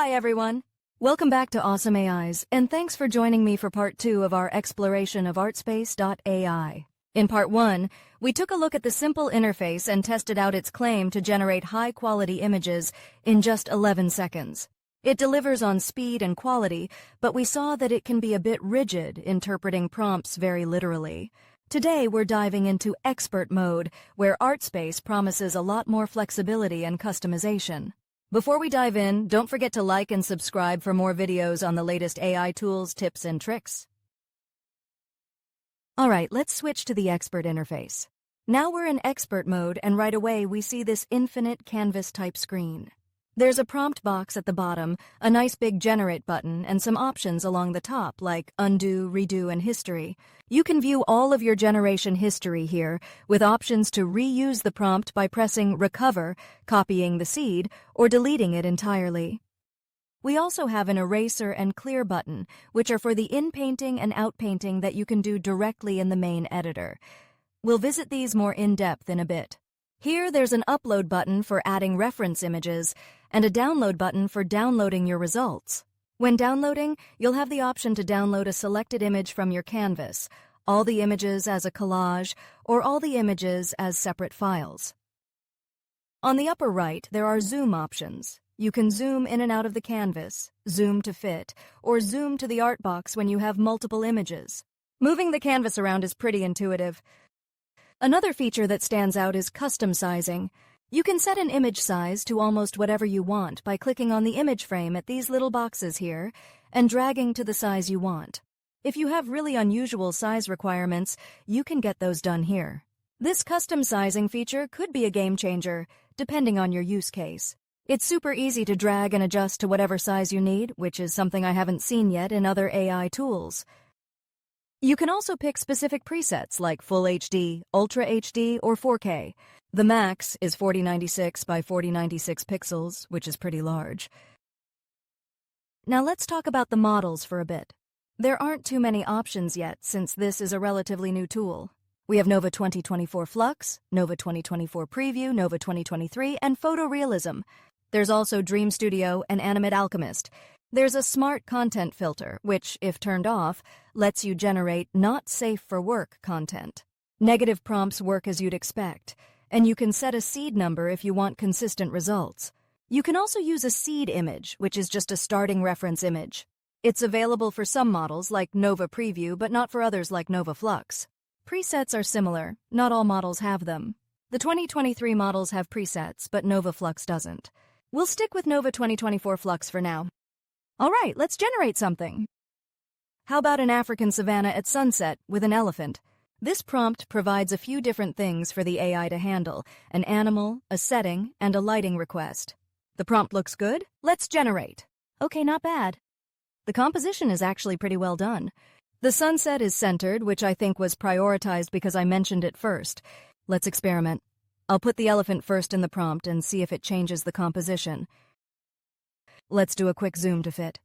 Hi everyone! Welcome back to Awesome AIs, and thanks for joining me for part 2 of our exploration of ArtSpace.ai. In part 1, we took a look at the simple interface and tested out its claim to generate high-quality images in just 11 seconds. It delivers on speed and quality, but we saw that it can be a bit rigid, interpreting prompts very literally. Today we're diving into Expert Mode, where ArtSpace promises a lot more flexibility and customization. Before we dive in, don't forget to like and subscribe for more videos on the latest AI tools, tips, and tricks. Alright, let's switch to the Expert interface. Now we're in Expert Mode, and right away we see this infinite canvas-type screen. There's a prompt box at the bottom, a nice big Generate button, and some options along the top like Undo, Redo, and History. You can view all of your generation history here, with options to reuse the prompt by pressing Recover, copying the seed, or deleting it entirely. We also have an Eraser and Clear button, which are for the inpainting and outpainting that you can do directly in the main editor. We'll visit these more in-depth in a bit. Here, there's an Upload button for adding reference images, and a Download button for downloading your results. When downloading, you'll have the option to download a selected image from your canvas, all the images as a collage, or all the images as separate files. On the upper right, there are zoom options. You can zoom in and out of the canvas, zoom to fit, or zoom to the art box when you have multiple images. Moving the canvas around is pretty intuitive. Another feature that stands out is custom sizing. You can set an image size to almost whatever you want by clicking on the image frame at these little boxes here and dragging to the size you want. If you have really unusual size requirements, you can get those done here. This custom sizing feature could be a game changer, depending on your use case. It's super easy to drag and adjust to whatever size you need, which is something I haven't seen yet in other AI tools. You can also pick specific presets like Full HD, Ultra HD, or 4K. The max is 4096 by 4096 pixels, which is pretty large. Now let's talk about the models for a bit. There aren't too many options yet since this is a relatively new tool. We have Nova 2024 Flux, Nova 2024 Preview, Nova 2023, and Photorealism. There's also Dream Studio and Animate Alchemist. There's a smart content filter, which, if turned off, lets you generate not safe for work content. Negative prompts work as you'd expect, and you can set a seed number if you want consistent results. You can also use a seed image, which is just a starting reference image. It's available for some models like Nova Preview, but not for others like Nova Flux. Presets are similar. Not all models have them. The 2023 models have presets, but Nova Flux doesn't. We'll stick with Nova 2024 Flux for now. All right, let's generate something. How about an African savanna at sunset with an elephant? This prompt provides a few different things for the AI to handle: an animal, a setting, and a lighting request. The prompt looks good? Let's generate. Okay, not bad. The composition is actually pretty well done. The sunset is centered, which I think was prioritized because I mentioned it first. Let's experiment. I'll put the elephant first in the prompt and see if it changes the composition. Let's do a quick zoom to fit.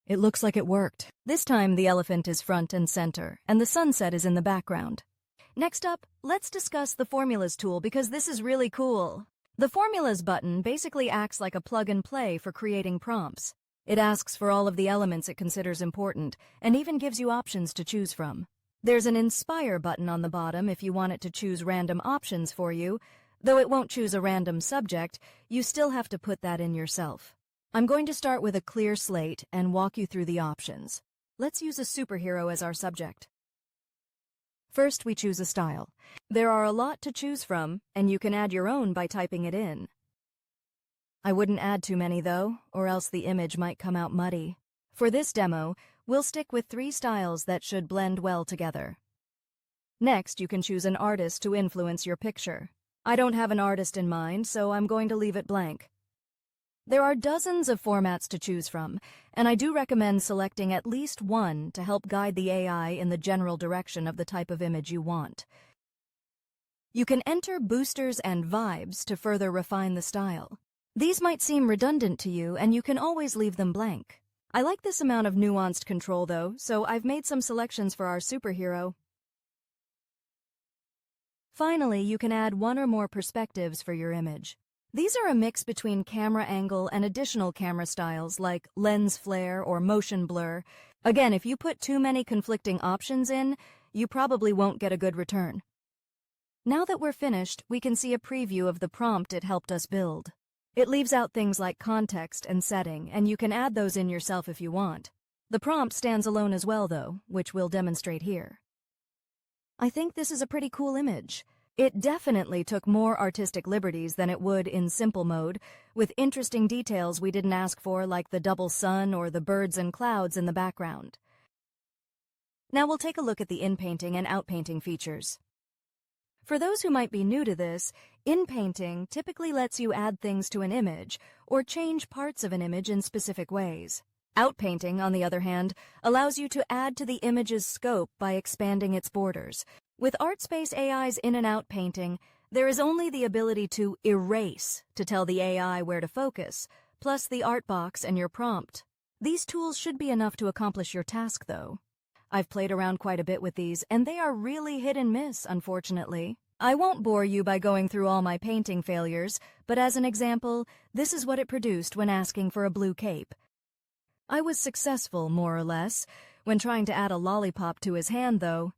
It looks like it worked. This time the elephant is front and center, and the sunset is in the background. Next up, let's discuss the Formulas tool because this is really cool. The Formulas button basically acts like a plug-and-play for creating prompts. It asks for all of the elements it considers important, and even gives you options to choose from. There's an Inspire button on the bottom if you want it to choose random options for you. Though it won't choose a random subject, you still have to put that in yourself. I'm going to start with a clear slate and walk you through the options. Let's use a superhero as our subject. First, we choose a style. There are a lot to choose from, and you can add your own by typing it in. I wouldn't add too many though, or else the image might come out muddy. For this demo, we'll stick with 3 styles that should blend well together. Next, you can choose an artist to influence your picture. I don't have an artist in mind, so I'm going to leave it blank. There are dozens of formats to choose from, and I do recommend selecting at least one to help guide the AI in the general direction of the type of image you want. You can enter boosters and vibes to further refine the style. These might seem redundant to you, and you can always leave them blank. I like this amount of nuanced control, though, so I've made some selections for our superhero. Finally, you can add one or more perspectives for your image. These are a mix between camera angle and additional camera styles like lens flare or motion blur. Again, if you put too many conflicting options in, you probably won't get a good return. Now that we're finished, we can see a preview of the prompt it helped us build. It leaves out things like context and setting, and you can add those in yourself if you want. The prompt stands alone as well, though, which we'll demonstrate here. I think this is a pretty cool image. It definitely took more artistic liberties than it would in simple mode, with interesting details we didn't ask for, like the double sun or the birds and clouds in the background. Now we'll take a look at the inpainting and outpainting features. For those who might be new to this, inpainting typically lets you add things to an image or change parts of an image in specific ways. Outpainting, on the other hand, allows you to add to the image's scope by expanding its borders. With ArtSpace.ai's in and out painting, there is only the ability to erase to tell the AI where to focus, plus the art box and your prompt. These tools should be enough to accomplish your task, though. I've played around quite a bit with these, and they are really hit and miss, unfortunately. I won't bore you by going through all my painting failures, but as an example, this is what it produced when asking for a blue cape. I was successful, more or less, when trying to add a lollipop to his hand, though.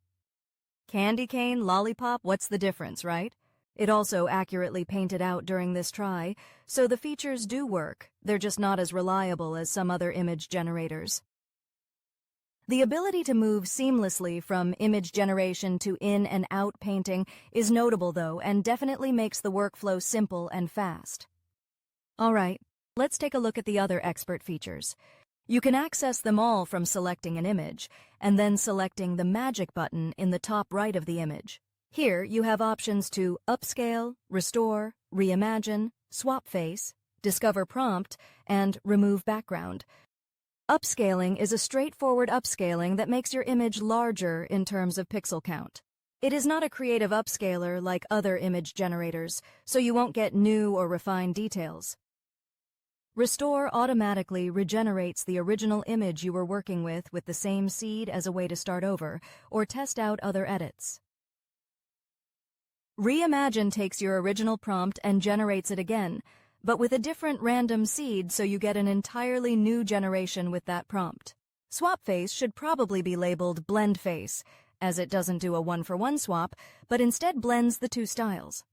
Candy cane, lollipop, what's the difference, right? It also accurately painted out during this try, so the features do work. They're just not as reliable as some other image generators. The ability to move seamlessly from image generation to in and out painting is notable, though, and definitely makes the workflow simple and fast. All right, let's take a look at the other expert features. You can access them all from selecting an image, and then selecting the magic button in the top right of the image. Here, you have options to upscale, restore, reimagine, swap face, discover prompt, and remove background. Upscaling is a straightforward upscaling that makes your image larger in terms of pixel count. It is not a creative upscaler like other image generators, so you won't get new or refined details. Restore automatically regenerates the original image you were working with the same seed as a way to start over or test out other edits. Reimagine takes your original prompt and generates it again, but with a different random seed, so you get an entirely new generation with that prompt. Swap face should probably be labeled blend face, as it doesn't do a one-for-one swap, but instead blends the two styles.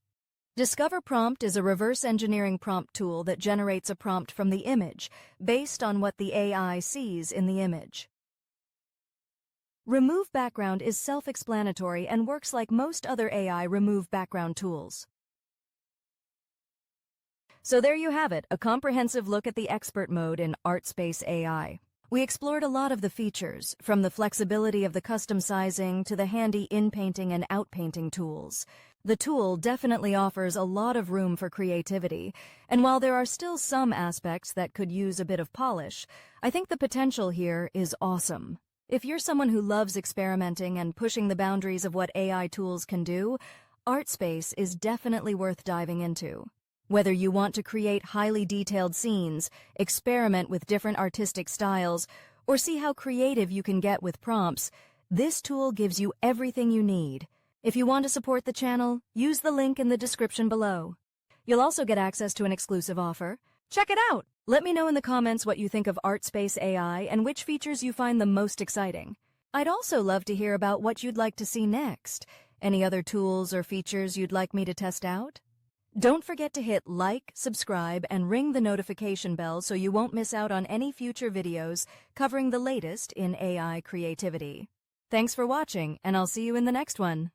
Discover prompt is a reverse engineering prompt tool that generates a prompt from the image, based on what the AI sees in the image. Remove background is self-explanatory and works like most other AI remove background tools. So there you have it, a comprehensive look at the expert mode in ArtSpace.ai. We explored a lot of the features, from the flexibility of the custom sizing to the handy inpainting and outpainting tools. The tool definitely offers a lot of room for creativity, and while there are still some aspects that could use a bit of polish, I think the potential here is awesome. If you're someone who loves experimenting and pushing the boundaries of what AI tools can do, ArtSpace is definitely worth diving into. Whether you want to create highly detailed scenes, experiment with different artistic styles, or see how creative you can get with prompts, this tool gives you everything you need. If you want to support the channel, use the link in the description below. You'll also get access to an exclusive offer. Check it out! Let me know in the comments what you think of ArtSpace.ai and which features you find the most exciting. I'd also love to hear about what you'd like to see next. Any other tools or features you'd like me to test out? Don't forget to hit like, subscribe, and ring the notification bell so you won't miss out on any future videos covering the latest in AI creativity. Thanks for watching, and I'll see you in the next one.